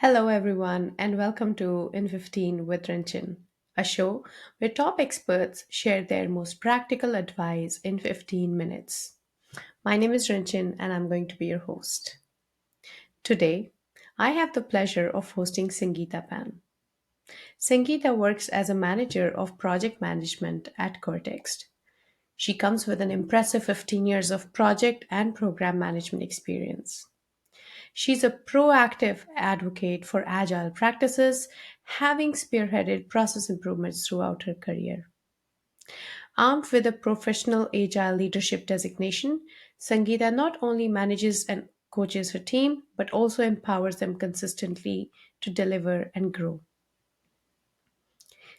Hello, everyone, and welcome to In 15 with Rinchin, a show where top experts share their most practical advice in 15 minutes. My name is Rinchin, and I'm going to be your host. Today, I have the pleasure of hosting Sangeetha Pan. Sangeetha works as a manager of project management at Cortex. She comes with an impressive 15 years of project and program management experience. She's a proactive advocate for agile practices, having spearheaded process improvements throughout her career. Armed with a professional agile leadership designation, Sangeeta not only manages and coaches her team, but also empowers them consistently to deliver and grow.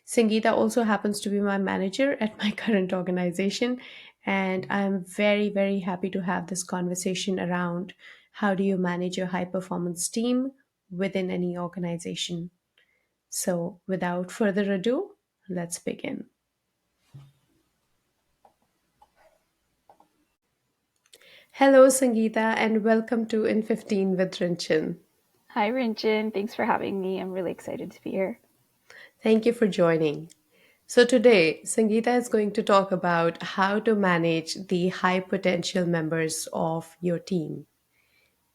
Sangeeta also happens to be my manager at my current organization, and I'm very, very happy to have this conversation around how do you manage your high performance team within any organization. So, without further ado, let's begin. Hello, Sangeeta, and welcome to In 15 with Rinchin. Hi, Rinchin. Thanks for having me. I'm really excited to be here. Thank you for joining. So, today, Sangeeta is going to talk about how to manage the high potential members of your team.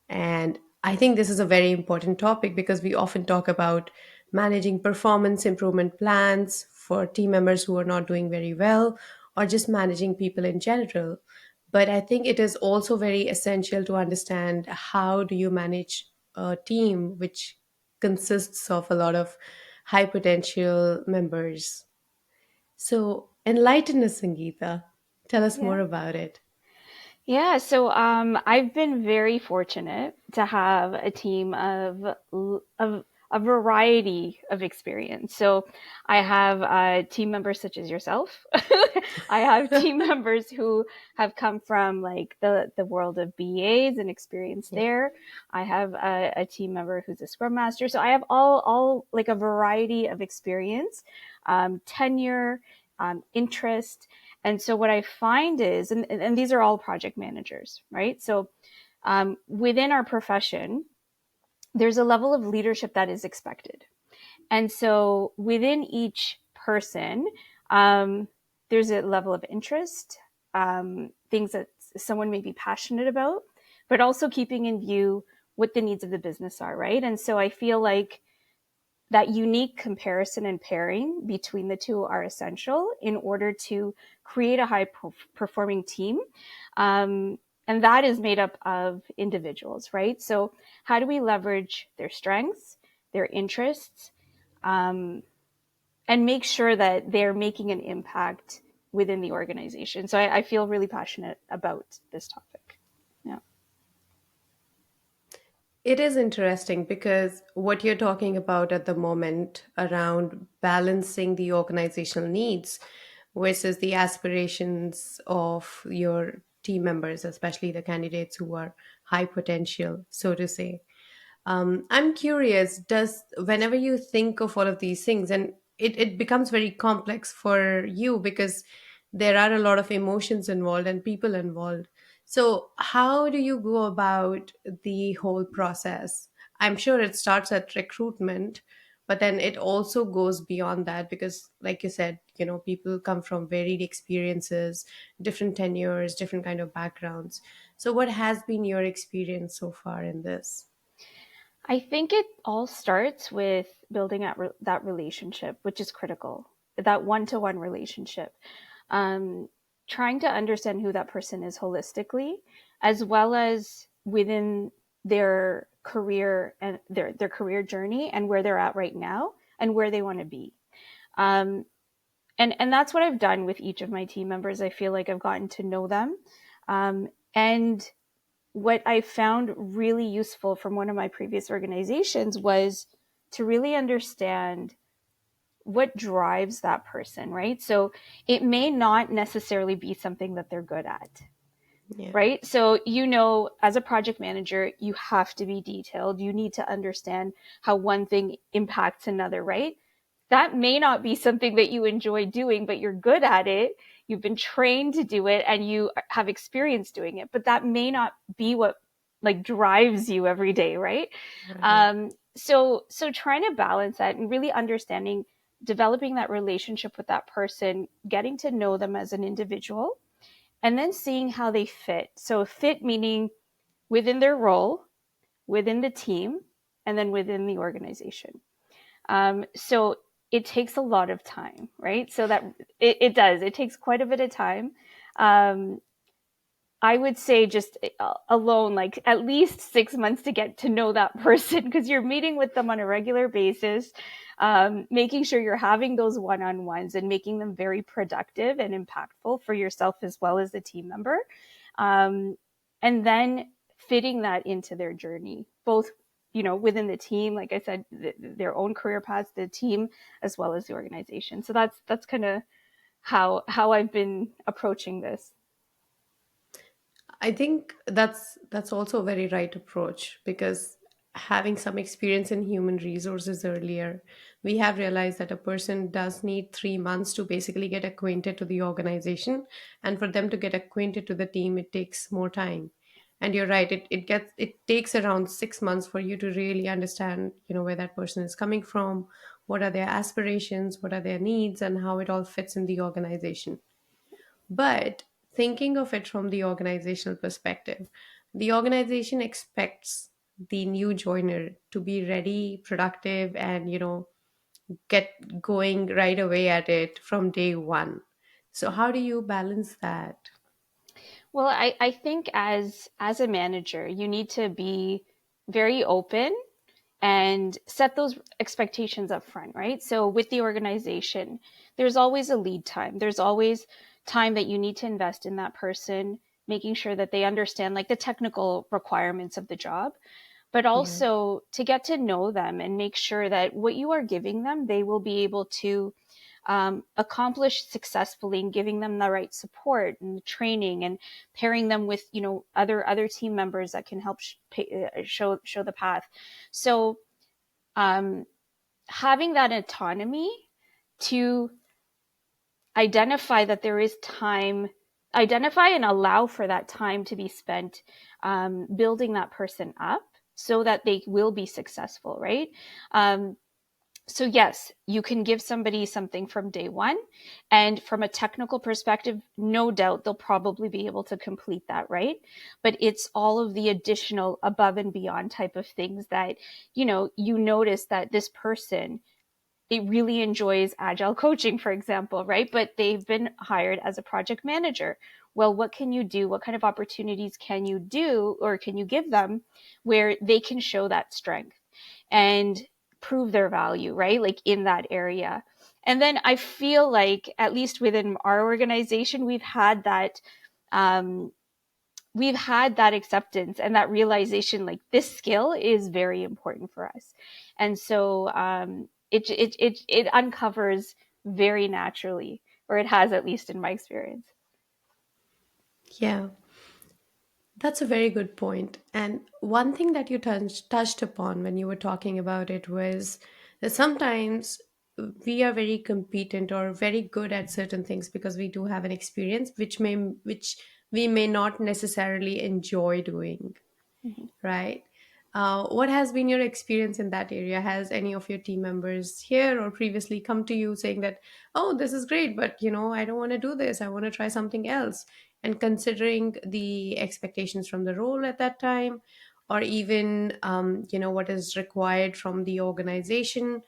And I think this is a very important topic because we often talk about managing performance improvement plans for team members who are not doing very well or just managing people in general. But I think it is also very essential to understand how do you manage a team which consists of a lot of high potential members. So enlighten us, Sangeeta. Tell us Yeah. more about it. Yeah, so I've been very fortunate to have a team of a variety of experience. So I have team members such as yourself. I have team members who have come from like the world of BAs and experience Yeah. there. I have a team member who's a scrum master. So I have all like a variety of experience, tenure, interest. And so what I find is, and these are all project managers, right? So within our profession, there's a level of leadership that is expected. And so within each person, there's a level of interest, things that someone may be passionate about, but also keeping in view what the needs of the business are, right? And so I feel like that unique comparison and pairing between the two are essential in order to create a high performing team. And that is made up of individuals, right? So, how do we leverage their strengths, their interests, um, and make sure that they're making an impact within the organization? So, I feel really passionate about this topic. Yeah. It is interesting because what you're talking about at the moment around balancing the organizational needs versus the aspirations of your team members, especially the candidates who are high potential, so to say. I'm curious, does whenever you think of all of these things, and it becomes very complex for you because there are a lot of emotions involved and people involved. So, how do you go about the whole process? I'm sure it starts at recruitment, but then it also goes beyond that because, like you said, people come from varied experiences, different tenures, different kind of backgrounds. So, what has been your experience so far in this? I think it all starts with building that relationship, which is critical, that one to one relationship. Um, Trying to understand who that person is holistically, as well as within their career and their career journey and where they're at right now and where they want to be. Um, and that's what I've done with each of my team members. I feel like I've gotten to know them. And what I found really useful from one of my previous organizations was to really understand what drives that person, right? So it may not necessarily be something that they're good at, Yeah. right? So, as a project manager, you have to be detailed. You need to understand how one thing impacts another, right? That may not be something that you enjoy doing, but you're good at it. You've been trained to do it and you have experience doing it, but that may not be what like drives you every day, right? Right. So trying to balance that and really understanding, developing that relationship with that person, getting to know them as an individual, and then seeing how they fit. So fit meaning within their role, within the team, and then within the organization. So it takes a lot of time, right? So that it does. It takes quite a bit of time. Um, I would say just alone, like at least 6 months to get to know that person because you're meeting with them on a regular basis, making sure you're having those one on ones and making them very productive and impactful for yourself as well as the team member. Um, and then fitting that into their journey, both within the team, like I said, their own career paths, the team, as well as the organization. So that's kind of how I've been approaching this. I think that's also a very right approach because having some experience in human resources earlier, we have realized that a person does need 3 months to basically get acquainted to the organization, and for them to get acquainted to the team, it takes more time. And you're right, it takes around 6 months for you to really understand, where that person is coming from, what are their aspirations, what are their needs, and how it all fits in the organization. But thinking of it from the organizational perspective, the organization expects the new joiner to be ready, productive, and get going right away at it from day one. So how do you balance that? Well, I think as a manager, you need to be very open and set those expectations up front, right? So with the organization, there's always a lead time. There's always time that you need to invest in that person, making sure that they understand like the technical requirements of the job, but Yeah. also to get to know them and make sure that what you are giving them, they will be able to accomplish successfully, and giving them the right support and training and pairing them with other team members that can help show the path. So um, having that autonomy to identify that there is time, identify and allow for that time to be spent building that person up so that they will be successful, right? So yes, you can give somebody something from day one. And from a technical perspective, no doubt they'll probably be able to complete that, right? But it's all of the additional above and beyond type of things that, you notice that this person, it really enjoys agile coaching, for example, right? But they've been hired as a project manager. Well, what can you do? What kind of opportunities can you do or can you give them where they can show that strength and prove their value, right? Like in that area. And then I feel like, at least within our organization, um, we've had that acceptance and that realization like this skill is very important for us. And so it uncovers very naturally, or it has, at least in my experience. Yeah, that's a very good point. And one thing that you touched upon when you were talking about it was that sometimes we are very competent or very good at certain things because we do have an experience which we may not necessarily enjoy doing, Mhm. right? What has been your experience in that area? Has any of your team members here or previously come to you saying that, oh, this is great, but I don't want to do this. I want to try something else. And considering the expectations from the role at that time, or even, what is required from the organization,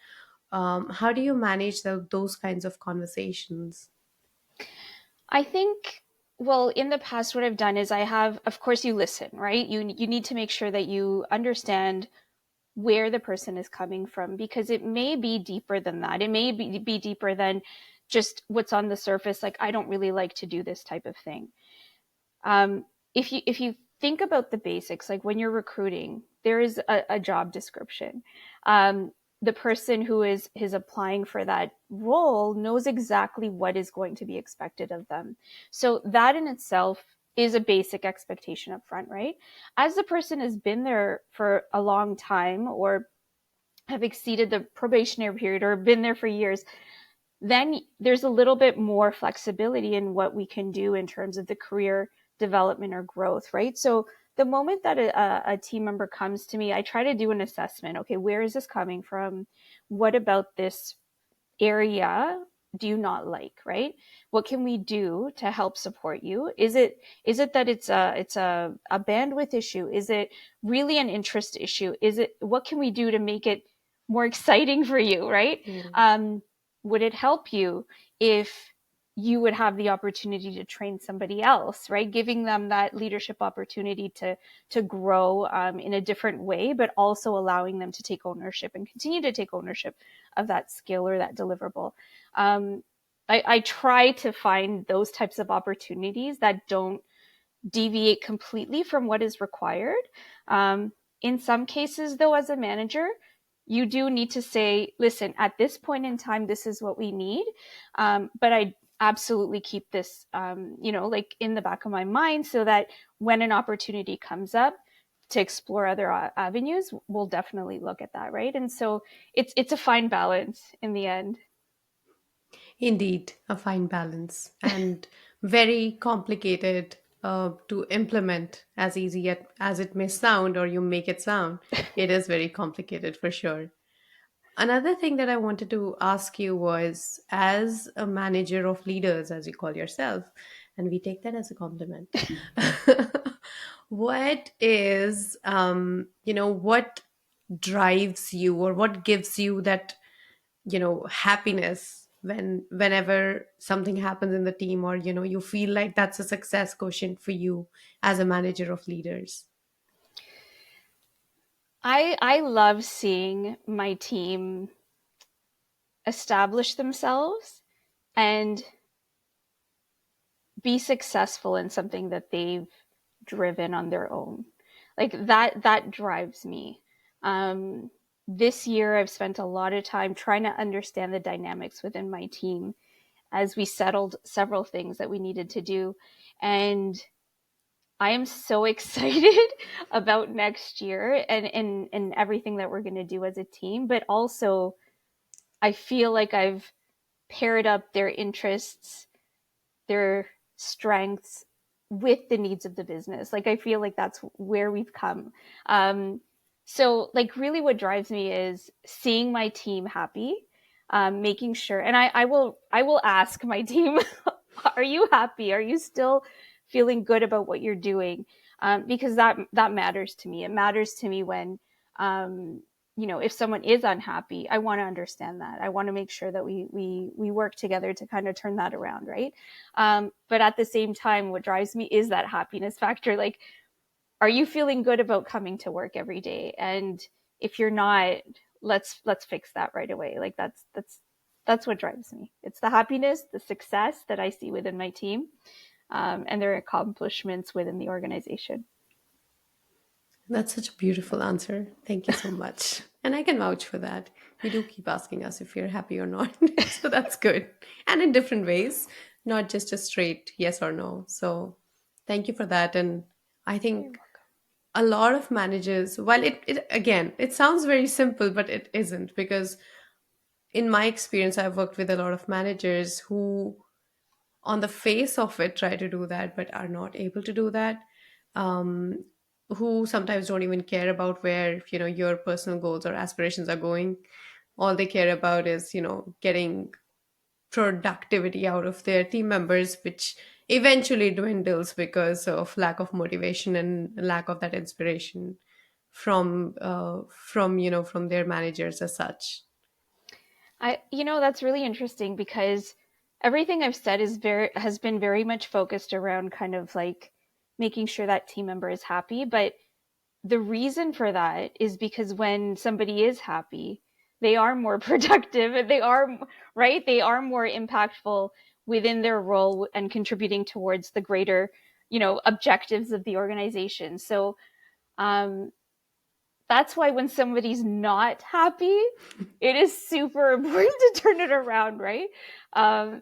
how do you manage those kinds of conversations? I think, well, in the past, what I've done is I have, of course, you listen, right? You need to make sure that you understand where the person is coming from because it may be deeper than that. It may be deeper than just what's on the surface. Like, I don't really like to do this type of thing. If you think about the basics, like when you're recruiting, there is a job description. The person who is applying for that role knows exactly what is going to be expected of them. So that in itself is a basic expectation up front, right? As the person has been there for a long time or have exceeded the probationary period or been there for years, then there's a little bit more flexibility in what we can do in terms of the career development or growth, right? So the moment that a team member comes to me, I try to do an assessment. Okay, where is this coming from? What about this area do you not like, right? What can we do to help support you? Is it that it's a bandwidth issue? Is it really an interest issue? Is it what can we do to make it more exciting for you, right? Mm. um, would it help you if you would have the opportunity to train somebody else, right? Giving them that leadership opportunity to grow in a different way, but also allowing them to take ownership and continue to take ownership of that skill or that deliverable. Um, I try to find those types of opportunities that don't deviate completely from what is required. In some cases, though, as a manager, you do need to say, listen, at this point in time, this is what we need. But I absolutely keep this, like in the back of my mind so that when an opportunity comes up to explore other avenues, we'll definitely look at that, right? And so it's a fine balance in the end. Indeed, a fine balance and very complicated to implement, as easy as it may sound or you make it sound. It is very complicated for sure. Another thing that I wanted to ask you was, as a manager of leaders, as you call yourself, and we take that as a compliment, what is, what drives you or what gives you that, happiness whenever something happens in the team, or, you feel like that's a success quotient for you as a manager of leaders? I love seeing my team establish themselves and be successful in something that they've driven on their own. Like that drives me. Um, this year, I've spent a lot of time trying to understand the dynamics within my team as we settled several things that we needed to do. And I am so excited about next year and everything that we're going to do as a team. But also, I feel like I've paired up their interests, their strengths with the needs of the business. Like I feel like that's where we've come. So like really what drives me is seeing my team happy, making sure, and I will ask my team, are you happy? Are you still feeling good about what you're doing? Because that matters to me. It matters to me when if someone is unhappy, I want to understand that. I want to make sure that we work together to kind of turn that around, right? But at the same time, what drives me is that happiness factor. Like, are you feeling good about coming to work every day? And if you're not, let's fix that right away. Like that's what drives me. It's the happiness, the success that I see within my team, and their accomplishments within the organization. That's such a beautiful answer. Thank you so much. And I can vouch for that. You do keep asking us if we're happy or not. So that's good. And in different ways, not just a straight yes or no. So thank you for that. And I You're think welcome. a lot of managers, while it again, it sounds very simple, but it isn't, because in my experience, I've worked with a lot of managers who on the face of it try to do that but are not able to do that, um, who sometimes don't even care about where your personal goals or aspirations are going. All they care about is getting productivity out of their team members, which eventually dwindles because of lack of motivation and lack of that inspiration from their managers as such. That's really interesting because everything I've said has been very much focused around kind of like making sure that team member is happy. But the reason for that is because when somebody is happy, they are more productive and they are right. They are more impactful within their role and contributing towards the greater, objectives of the organization. So, um, that's why when somebody's not happy, it is super important to turn it around, right?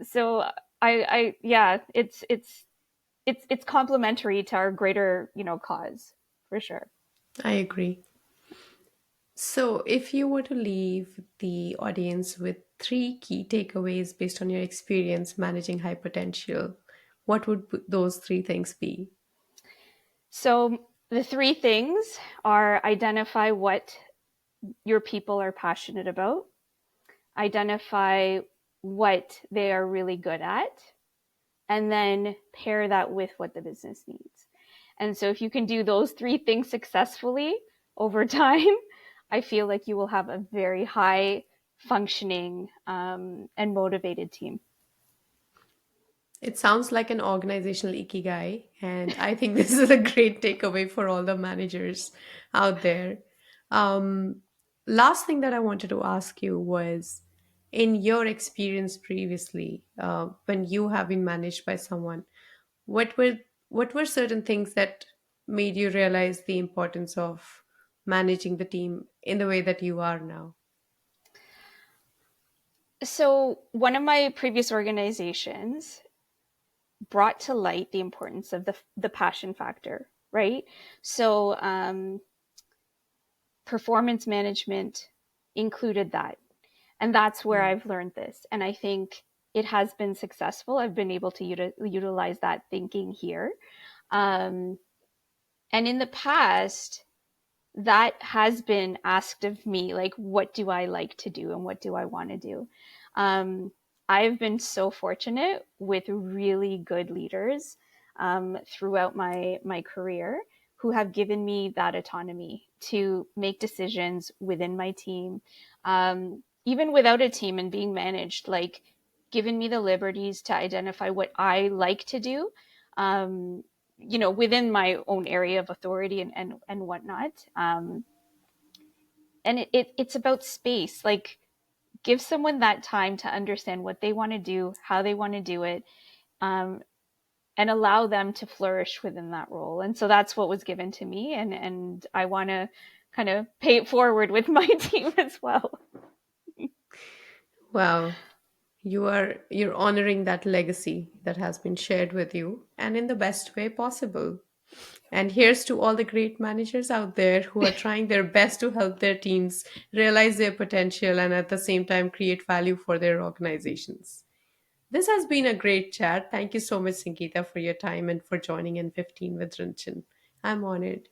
So yeah, it's complementary to our greater, cause for sure. I agree. So, if you were to leave the audience with three key takeaways based on your experience managing high potential, what would those three things be? So The three things are: identify what your people are passionate about, identify what they are really good at, and then pair that with what the business needs. And so if you can do those three things successfully over time, I feel like you will have a very high functioning and motivated team. It sounds like an organizational ikigai, and I think this is a great takeaway for all the managers out there. Um, Last thing that I wanted to ask you was, in your experience previously, when you have been managed by someone, what were what were certain things that made you realize the importance of managing the team in the way that you are now? So, one of my previous organizations brought to light the importance of the passion factor, right? So, performance management included that. And that's where Mm. I've learned this. And I think it has been successful. I've been able to utilize that thinking here. Um, and in the past, that has been asked of me, like, what do I like to do and what do I want to do? Um, I've been so fortunate with really good leaders throughout my career who have given me that autonomy to make decisions within my team, even without a team and being managed, like given me the liberties to identify what I like to do. Um, within my own area of authority and whatnot. And it's about space. Like, give someone that time to understand what they want to do, how they want to do it, um, and allow them to flourish within that role. And so that's what was given to me, and I want to kind of pay it forward with my team as well. Wow. You're honoring that legacy that has been shared with you and in the best way possible. And here's to all the great managers out there who are trying their best to help their teams realize their potential and at the same time create value for their organizations. This has been a great chat. Thank you so much, Sangeeta, for your time and for joining in 15 with Rinchin. I'm honored.